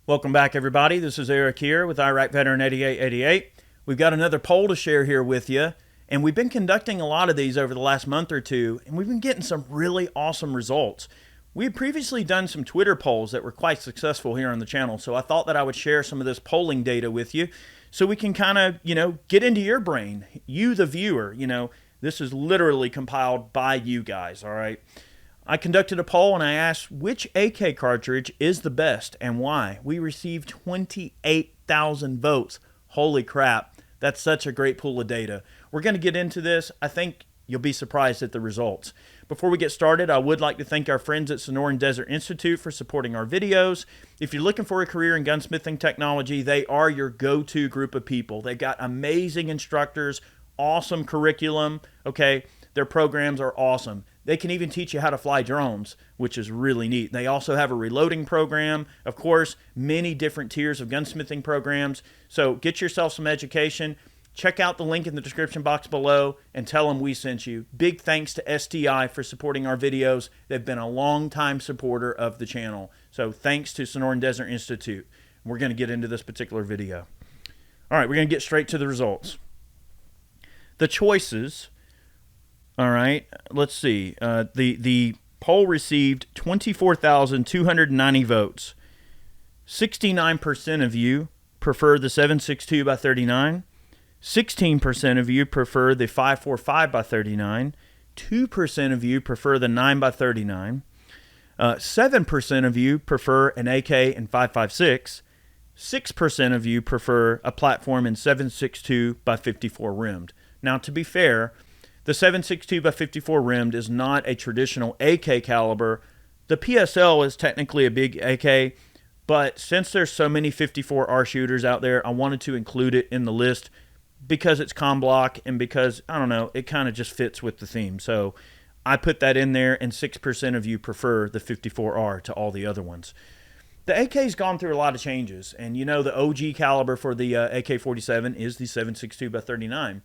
Welcome back, everybody. This is Eric here with Iraq Veteran 8888. We've got another poll to share here with you, and we've been conducting a lot of these over the last month or two, and we've been getting some really awesome results. We had previously done some Twitter polls that were quite successful here on the channel, so I thought that I would share some of this polling data with you so we can kind of, get into your brain, you the viewer. This is literally compiled by you guys, all right? I conducted a poll and I asked which AK cartridge is the best and why. We received 28,000 votes. Holy crap, that's such a great pool of data. We're going to get into this. I think you'll be surprised at the results. Before we get started, I would like to thank our friends at Sonoran Desert Institute for supporting our videos. If you're looking for a career in gunsmithing technology, they are your go-to group of people. They've got amazing instructors, awesome curriculum, okay? Their programs are awesome. They can even teach you how to fly drones, which is really neat. They also have a reloading program. Of course, many different tiers of gunsmithing programs. So get yourself some education. Check out the link in the description box below and tell them we sent you. Big thanks to STI for supporting our videos. They've been a long-time supporter of the channel. So thanks to Sonoran Desert Institute. We're going to get into this particular video. All right, we're going to get straight to the results. The choices... All right, let's see. The poll received 24,290 votes. 69% of you prefer the 7.62 by 39. 16% of you prefer the 5.45 by 39. 2% of you prefer the 9 by 39. 7% of you prefer an AK in 5.56. 6% of you prefer a platform in 7.62 by 54 rimmed. Now, to be fair, the 7.62 by 54 rimmed is not a traditional AK caliber. The PSL is technically a big AK, but since there's so many 54R shooters out there, I wanted to include it in the list because it's com block and because, I don't know, it kind of just fits with the theme. So I put that in there, and 6% of you prefer the 54R to all the other ones. The AK's gone through a lot of changes, and the OG caliber for the AK-47 is the 7.62 by 39.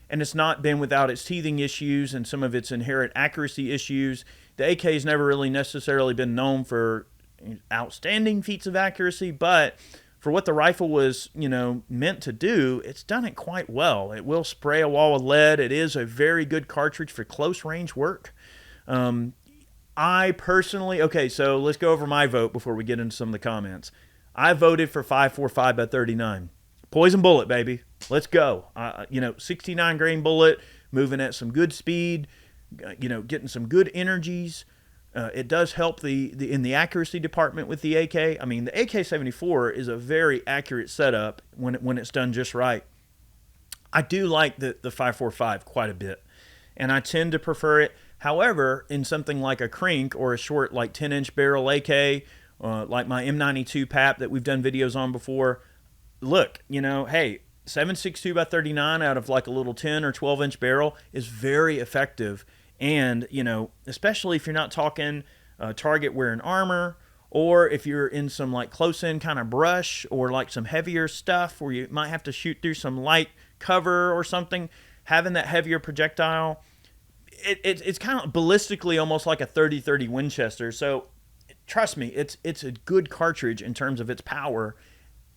And it's not been without its teething issues and some of its inherent accuracy issues. The AK has never really necessarily been known for outstanding feats of accuracy, but for what the rifle was, meant to do, it's done it quite well. It will spray a wall with lead. It is a very good cartridge for close range work. I personally, okay, so let's go over my vote before we get into some of the comments. I voted for 5.45 by 39. Poison bullet, baby. Let's go. 69 grain bullet, moving at some good speed, getting some good energies. It does help in the accuracy department with the AK. I mean, the AK-74 is a very accurate setup when it's done just right. I do like the 5.45 quite a bit, and I tend to prefer it. However, in something like a Crink or a short like 10-inch barrel AK, like my M92 PAP that we've done videos on before, look, hey, 7.62 by 39 out of like a little 10 or 12-inch barrel is very effective. And, especially if you're not talking target wearing armor, or if you're in some like close-in kind of brush or like some heavier stuff where you might have to shoot through some light cover or something, having that heavier projectile, it's kind of ballistically almost like a 30-30 Winchester. So trust me, it's a good cartridge in terms of its power,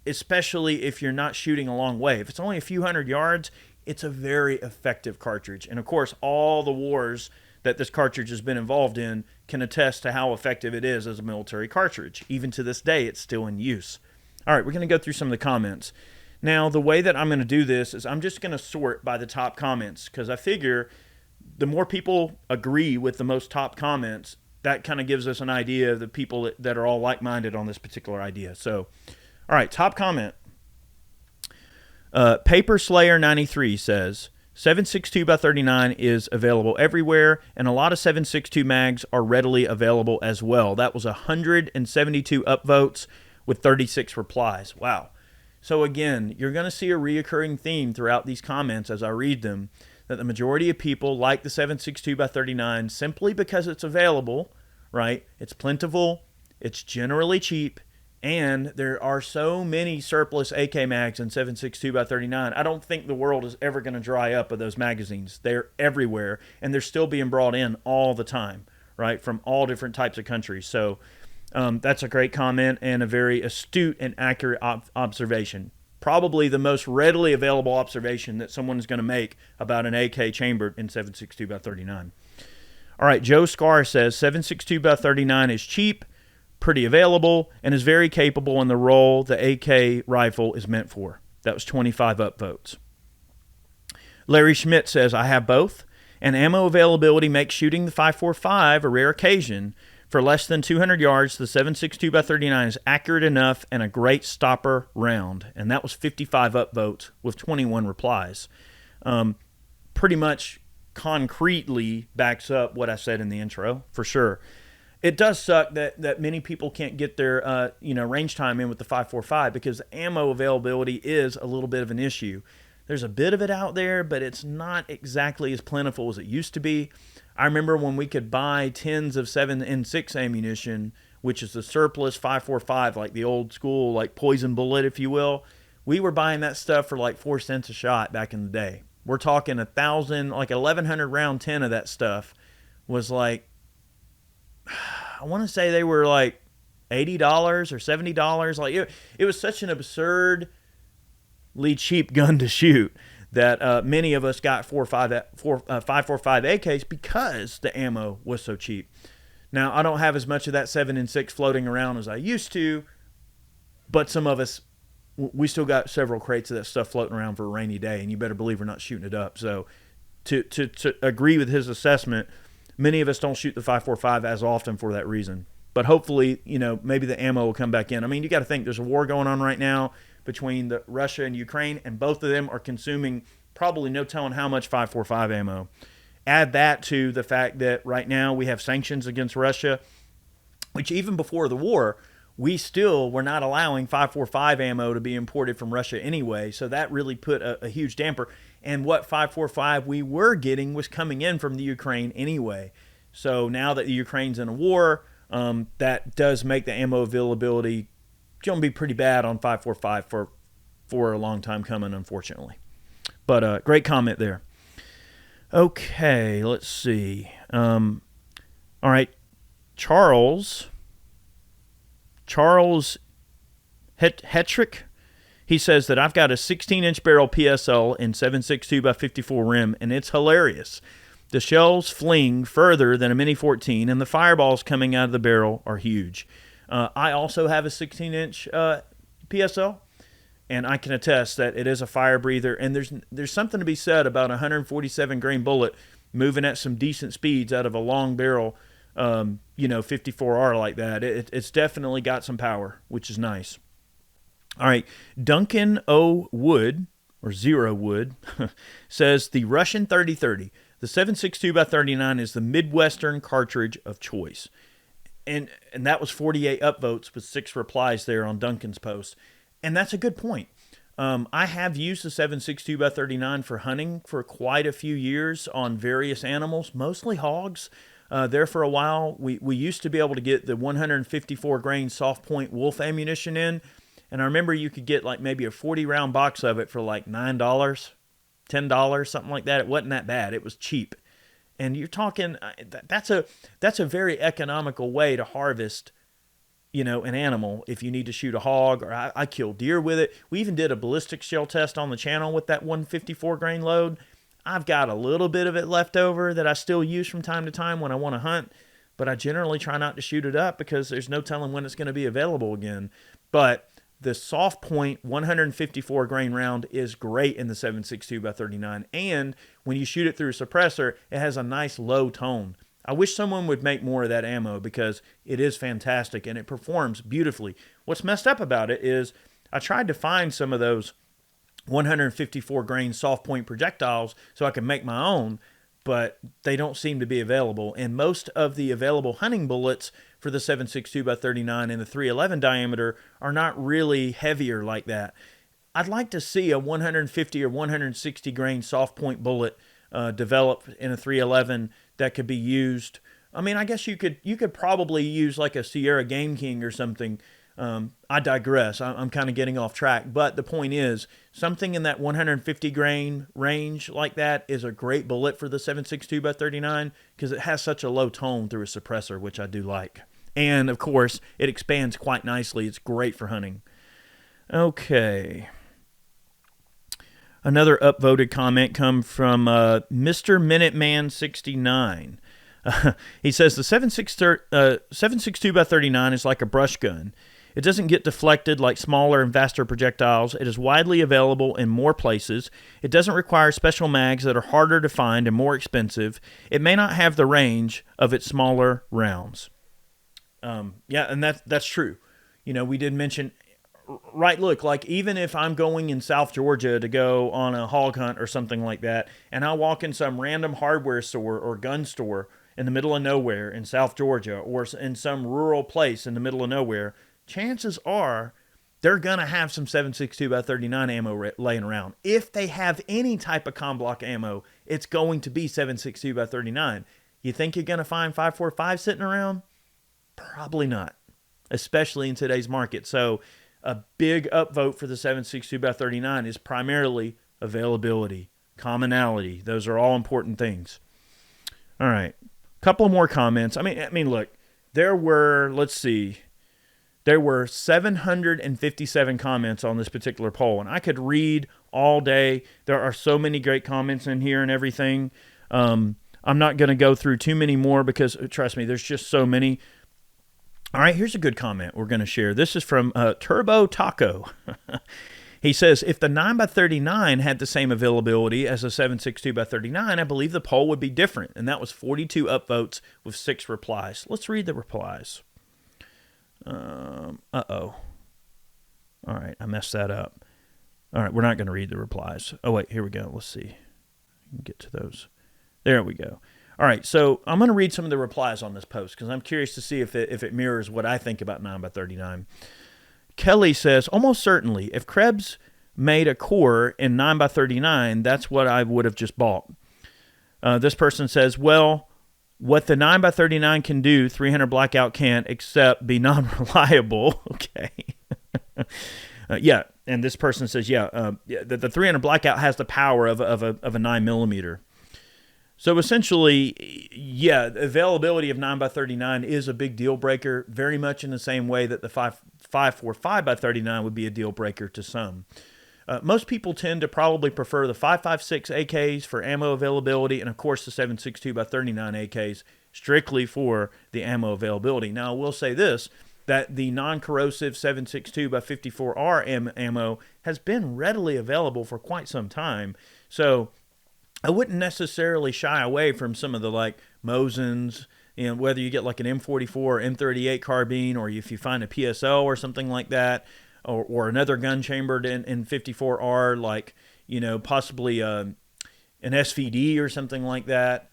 especially if you're not shooting a long way. If it's only a few hundred yards, it's a very effective cartridge. And of course, all the wars that this cartridge has been involved in can attest to how effective it is as a military cartridge. Even to this day, it's still in use. All right, we're going to go through some of the comments. Now, the way that I'm going to do this is I'm just going to sort by the top comments, because I figure the more people agree with the most top comments, that kind of gives us an idea of the people that are all like-minded on this particular idea. So, all right, top comment. Paper Slayer 93 says 7.62 by 39 is available everywhere, and a lot of 7.62 mags are readily available as well. That was 172 upvotes with 36 replies. Wow. So again, you're going to see a reoccurring theme throughout these comments as I read them, that the majority of people like the 7.62 by 39 simply because it's available, right? It's plentiful, it's generally cheap, and there are so many surplus AK mags in 7.62 by 39. I don't think the world is ever going to dry up of those magazines. They're everywhere, and they're still being brought in all the time, right, from all different types of countries. So That's a great comment and a very astute and accurate observation. Probably the most readily available observation that someone is going to make about an AK chambered in 7.62 by 39. All right, Joe Scar says 7.62 by 39 is cheap, pretty available, and is very capable in the role the AK rifle is meant for. That was 25 upvotes. Larry Schmidt says, I have both, and ammo availability makes shooting the 5.45 a rare occasion. For less than 200 yards, the 7.62 by 39 is accurate enough and a great stopper round. And that was 55 upvotes with 21 replies. Pretty much concretely backs up what I said in the intro, for sure. It does suck that many people can't get their range time in with the 5.45 because ammo availability is a little bit of an issue. There's a bit of it out there, but it's not exactly as plentiful as it used to be. I remember when we could buy tins of 7.6 ammunition, which is the surplus 5.45, like the old school, like poison bullet, if you will. We were buying that stuff for like 4 cents a shot back in the day. We're talking 1,000, like 1,100 round tin of that stuff was like, I want to say they were like $80 or $70. Like it was such an absurdly cheap gun to shoot that many of us got 5.45 AKs because the ammo was so cheap. Now, I don't have as much of that 7.6 floating around as I used to, but some of us, we still got several crates of that stuff floating around for a rainy day, and you better believe we're not shooting it up. So to agree with his assessment, many of us don't shoot the 5.45 as often for that reason. But hopefully, maybe the ammo will come back in. I mean, you got to think there's a war going on right now between Russia and Ukraine, and both of them are consuming probably no telling how much 5.45 ammo. Add that to the fact that right now we have sanctions against Russia, which even before the war, we still were not allowing 5.45 ammo to be imported from Russia anyway, so that really put a huge damper. And what 5.45 we were getting was coming in from the Ukraine anyway. So now that the Ukraine's in a war, that does make the ammo availability going to be pretty bad on 5.45 for a long time coming, unfortunately. But great comment there. Okay, let's see. All right, Charles Hetrick, he says that I've got a 16-inch barrel PSL in 7.62 by 54 rim, and it's hilarious. The shells fling further than a Mini 14, and the fireballs coming out of the barrel are huge. I also have a 16-inch PSL, and I can attest that it is a fire breather, and there's something to be said about a 147 grain bullet moving at some decent speeds out of a long barrel, 54R like that. It's definitely got some power, which is nice. All right, Duncan O. Wood, or Zero Wood, says the Russian 3030, the 7.62 by 39 is the Midwestern cartridge of choice. And that was 48 upvotes with 6 replies there on Duncan's post. And that's a good point. I have used the 7.62 by 39 for hunting for quite a few years on various animals, mostly hogs. There for a while, we used to be able to get the 154 grain soft point wolf ammunition in. And I remember you could get like maybe a 40 round box of it for like $9, $10, something like that. It wasn't that bad. It was cheap. And you're talking, that's a very economical way to harvest, an animal if you need to shoot a hog, or I kill deer with it. We even did a ballistic shell test on the channel with that 154 grain load. I've got a little bit of it left over that I still use from time to time when I want to hunt, but I generally try not to shoot it up because there's no telling when it's going to be available again. But the soft point 154 grain round is great in the 7.62 by 39, and when you shoot it through a suppressor, it has a nice low tone. I wish someone would make more of that ammo because it is fantastic and it performs beautifully. What's messed up about it is I tried to find some of those 154 grain soft point projectiles so I can make my own, but they don't seem to be available. And most of the available hunting bullets for the 7.62 by 39 and the 311 diameter are not really heavier like that. I'd like to see a 150 or 160 grain soft point bullet develop in a 311 that could be used. I mean, I guess you could probably use like a Sierra Game King or something. I digress. I'm kind of getting off track. But the point is, something in that 150 grain range like that is a great bullet for the 7.62 by 39 because it has such a low tone through a suppressor, which I do like. And, of course, it expands quite nicely. It's great for hunting. Okay. Another upvoted comment come from Mr. Minuteman 69. He says the 7.62x39 is like a brush gun. It doesn't get deflected like smaller and faster projectiles. It is widely available in more places. It doesn't require special mags that are harder to find and more expensive. It may not have the range of its smaller rounds. Yeah, and that's true. You know, we did mention, right, look, like even if I'm going in South Georgia to go on a hog hunt or something like that, and I walk in some random hardware store or gun store in the middle of nowhere in South Georgia or in some rural place in the middle of nowhere, chances are they're going to have some 7.62x39 ammo laying around. If they have any type of comm block ammo, it's going to be 7.62x39. You think you're going to find 5.45 sitting around? Probably not, especially in today's market. So a big upvote for the 7.62x39 is primarily availability, commonality. Those are all important things. All right, a couple more comments. I mean, look, there were 757 comments on this particular poll, and I could read all day. There are so many great comments in here and everything. I'm not going to go through too many more because, trust me, there's just so many. All right, here's a good comment we're going to share. This is from Turbo Taco. He says, if the 9x39 had the same availability as a 7.62x39, I believe the poll would be different. And that was 42 upvotes with 6 replies. Let's read the replies. Uh-oh. All right, I messed that up. All right, we're not going to read the replies. Oh, wait, here we go. Let's see. I can get to those. There we go. All right, so I'm going to read some of the replies on this post because I'm curious to see if it mirrors what I think about 9x39. Kelly says, almost certainly, if Krebs made a core in 9x39, that's what I would have just bought. This person says, well, what the 9x39 can do, 300 Blackout can't, except be non-reliable. Okay. Yeah, and this person says, the 300 Blackout has the power of a 9mm. So essentially, yeah, availability of 9x39 is a big deal breaker, very much in the same way that the 5.45x39 would be a deal breaker to some. Most people tend to probably prefer the 5.56 AKs for ammo availability and, of course, the 7.62x39 AKs strictly for the ammo availability. Now, I will say this, that the non-corrosive 7.62x54R ammo has been readily available for quite some time. So I wouldn't necessarily shy away from some of the like Mosins, you know, whether you get like an M44 or M38 carbine, or if you find a PSO or something like that, or another gun chambered in 54R, like, you know, possibly an SVD or something like that,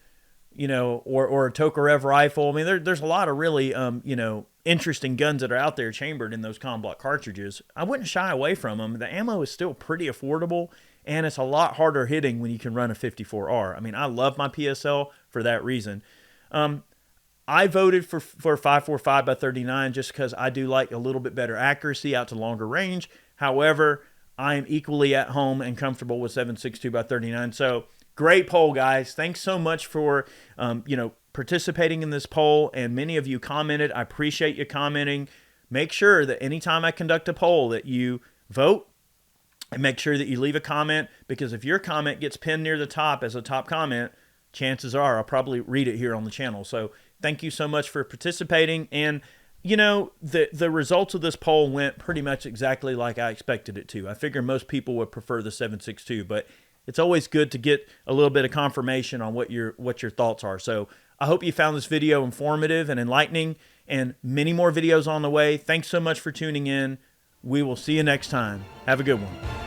you know, or a Tokarev rifle. I mean, there's a lot of really, you know, interesting guns that are out there chambered in those comm block cartridges. I wouldn't shy away from them. The ammo is still pretty affordable, and it's a lot harder hitting when you can run a 54R. I mean, I love my PSL for that reason. I voted for 5.45x39 just because I do like a little bit better accuracy out to longer range. However, I am equally at home and comfortable with 7.62x39. So great poll, guys. Thanks so much for you know, participating in this poll, and many of you commented. I appreciate you commenting. Make sure that anytime I conduct a poll that you vote, and make sure that you leave a comment, because if your comment gets pinned near the top as a top comment, chances are I'll probably read it here on the channel. So thank you so much for participating. And, you know, the results of this poll went pretty much exactly like I expected it to. I figure most people would prefer the 7.62, but it's always good to get a little bit of confirmation on what your thoughts are. So I hope you found this video informative and enlightening, and many more videos on the way. Thanks so much for tuning in. We will see you next time. Have a good one.